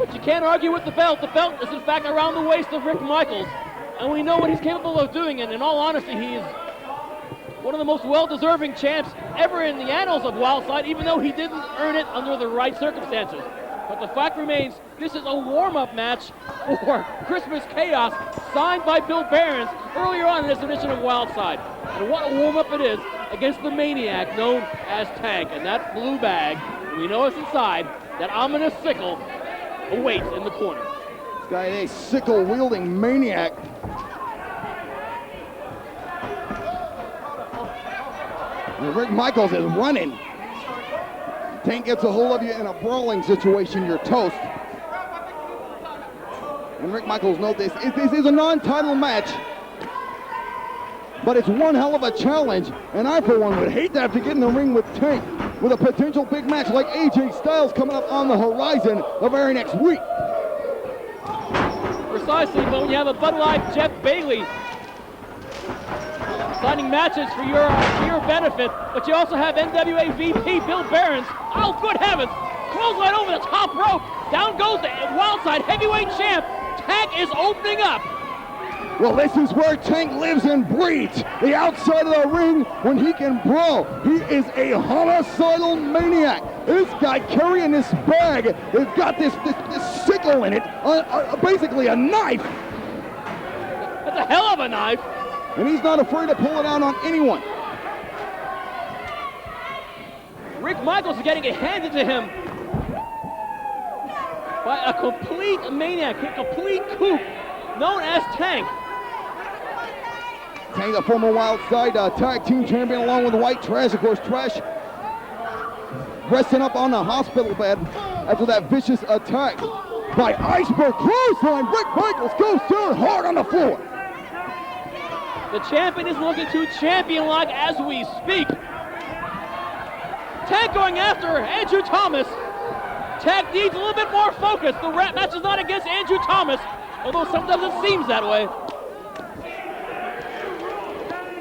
But you can't argue with the belt. The belt is, in fact, around the waist of Rick Michaels. And we know what he's capable of doing. And in all honesty, he is one of the most well-deserving champs ever in the annals of Wildside, even though he didn't earn it under the right circumstances. But the fact remains, this is a warm-up match for Christmas Chaos, signed by Bill Behrens earlier on in this edition of Wildside. And what a warm-up it is against the maniac known as Tank. And that blue bag, we know it's inside, that ominous sickle awaits in the corner. This guy is a sickle-wielding maniac. And Rick Michaels is running. Tank gets a hold of you in a brawling situation, you're toast. And Rick Michaels knows this. This is a non-title match, but it's one hell of a challenge. And I, for one, would hate to have to get in the ring with Tank with a potential big match like AJ Styles coming up on the horizon the very next week. Precisely, but when you have a Bud Light Jeff Bailey signing matches for your benefit, but you also have NWA VP Bill Behrens. Oh, good heavens! Clothesline over the top rope. Down goes the Wildside heavyweight champ. Tank is opening up. Well, this is where Tank lives and breathes. The outside of the ring when he can brawl. He is a homicidal maniac. This guy carrying this bag has got this sickle in it, basically a knife. That's a hell of a knife. And he's not afraid to pull it out on anyone. Rick Michaels is getting it handed to him by a complete maniac, a complete kook known as Tank. Tank, a former Wildside tag team champion, along with White Trash. Of course, Trash resting up on the hospital bed after that vicious attack by Iceberg clothesline. Rick Michaels goes down hard on the floor. The champion is looking too champion-like as we speak. Tank going after Andrew Thomas. Tank needs a little bit more focus. The match is not against Andrew Thomas, although sometimes it seems that way.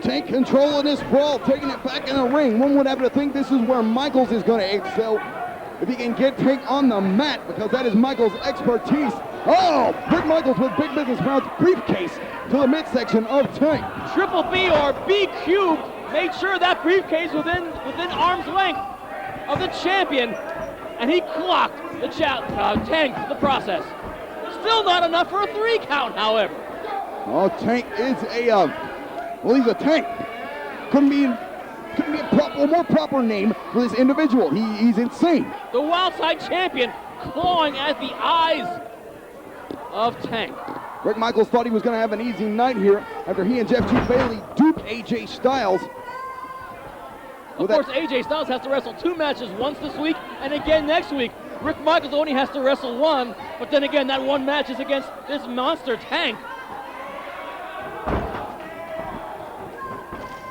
Tank controlling this brawl, taking it back in the ring. One would have to think this is where Michaels is going to excel if he can get Tank on the mat, because that is Michaels' expertise. Oh, Rick Michaels with Big Business Brown's briefcase to the midsection of Tank. Triple B or B cubed made sure that briefcase within arm's length of the champion, and he clocked the Tank in the process. Still not enough for a 3 count, however. Oh, Tank is he's a tank. Couldn't be a more proper name for this individual. He's insane. The Wildside champion clawing at the eyes of Tank. Rick Michaels thought he was going to have an easy night here after he and Jeff G. Bailey duped AJ Styles. Of course, AJ Styles has to wrestle 2 matches, once this week and again next week. Rick Michaels only has to wrestle 1, but then again, that 1 match is against this monster Tank.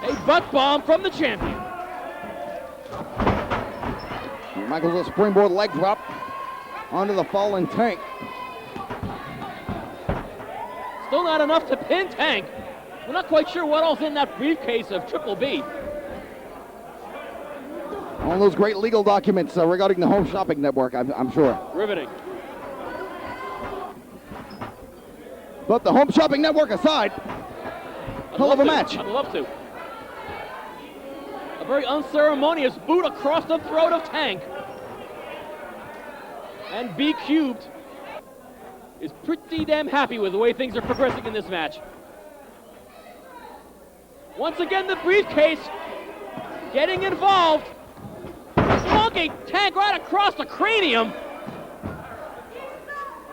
A butt bomb from the champion. Michaels a springboard leg drop onto the fallen Tank. Still not enough to pin Tank. We're not quite sure what else in that briefcase of Triple B. All those great legal documents regarding the Home Shopping Network, I'm sure. Riveting. But the Home Shopping Network aside, hell of a match. I'd love to. A very unceremonious boot across the throat of Tank. And B Cubed is pretty damn happy with the way things are progressing in this match. Once again, the briefcase getting involved. Smoking Tank right across the cranium.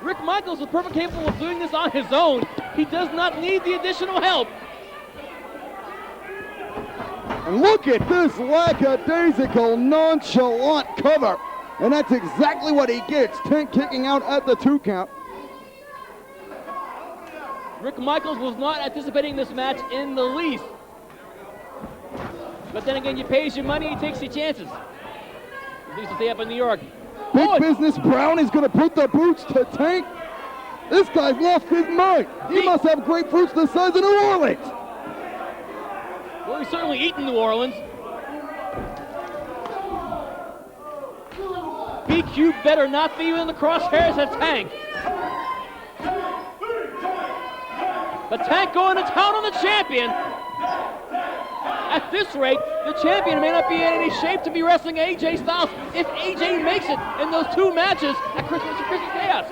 Rick Michaels is perfectly capable of doing this on his own. He does not need the additional help. And look at this lackadaisical, nonchalant cover. And that's exactly what he gets. Tank kicking out at the 2 count. Rick Michaels was not anticipating this match in the least. But then again, you pay your money, he takes your chances. At least to stay up in New York. Big Business Brown is going to put the boots to Tank. This guy's lost his mind. He must have grapefruits the size of New Orleans. Well, he's certainly eaten New Orleans. B Q better not be in the crosshairs of Tank. But Tank going to town on the champion. At this rate, the champion may not be in any shape to be wrestling AJ Styles if AJ makes it in those 2 matches at Christmas Chaos.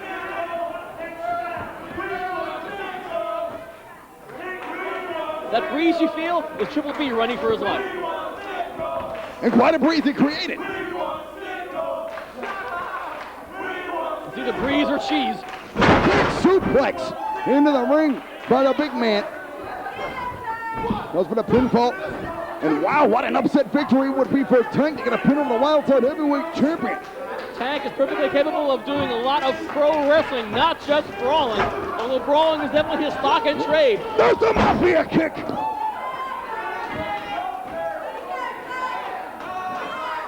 That breeze you feel is Triple B running for his life. And quite a breeze he created. It's either breeze or cheese. Big suplex into the ring by the big man. Goes for the pinfall. And wow, what an upset victory it would be for Tank to get a pin over the Wildside Heavyweight Champion. Tank is perfectly capable of doing a lot of pro wrestling, not just brawling. Although brawling is definitely his stock and trade. There's the Mafia kick.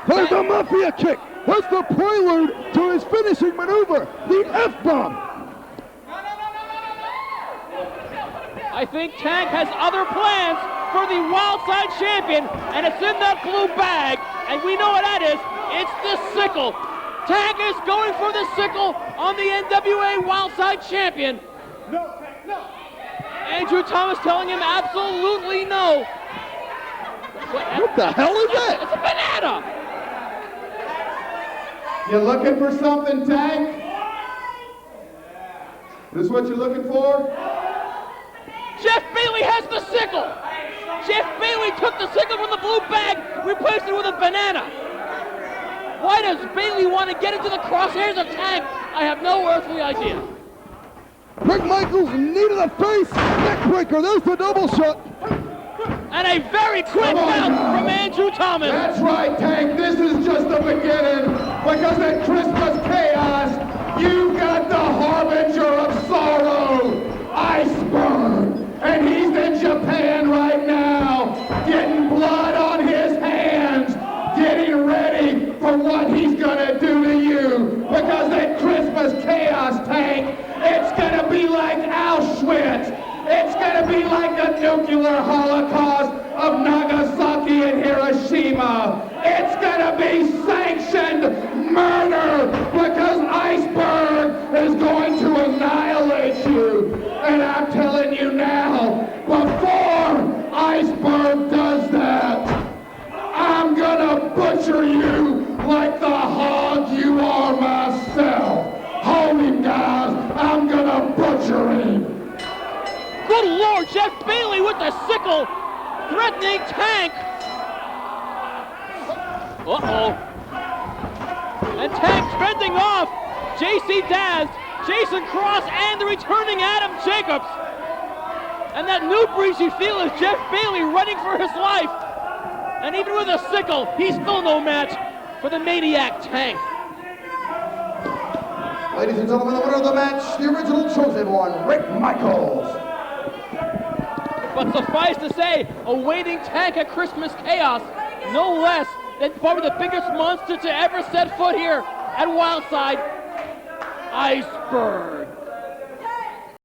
There's the Mafia kick. That's the prelude to his finishing maneuver, the F-bomb. I think Tank has other plans for the Wildside champion, and it's in that blue bag, and we know what that is. It's the sickle. Tank is going for the sickle on the NWA Wildside champion. No, Tank, no. Andrew Thomas telling him absolutely no. What the hell is that? It's a banana. You looking for something, Tank? This what you're looking for? Jeff Bailey has the sickle. Jeff Bailey took the sickle from the blue bag, replaced it with a banana. Why does Bailey want to get into the crosshairs of Tank? I have no earthly idea. Rick Michaels, knee to the face, neckbreaker, there's the double shot. And a very quick bounce from Andrew Thomas. That's right, Tank. This is just the beginning. Because at Christmas Chaos, you got the harbinger of sorrow, Iceberg. And he's in Japan right now, getting blood on his hands, getting ready for what he's gonna do to you. Because at Christmas Chaos, Tank, it's gonna be like Auschwitz. It's gonna be like the nuclear holocaust of Nagasaki and Hiroshima. It's gonna be sanctioned murder because Iceberg is going to annihilate you. And I'm telling you now, before Iceberg does that, I'm gonna butcher you like the hog you are myself. Hold him, guys. I'm gonna butcher him. Good Lord, Jeff Bailey with the sickle, threatening Tank. Uh-oh. And Tank fending off JC Dazz, Jason Cross, and the returning Adam Jacobs. And that new breeze you feel is Jeff Bailey running for his life. And even with a sickle, he's still no match for the maniac Tank. Ladies and gentlemen, the winner of the match, the original chosen one, Rick Michaels. But suffice to say, awaiting Tank at Christmas Chaos, no less than probably the biggest monster to ever set foot here at Wildside, Iceberg.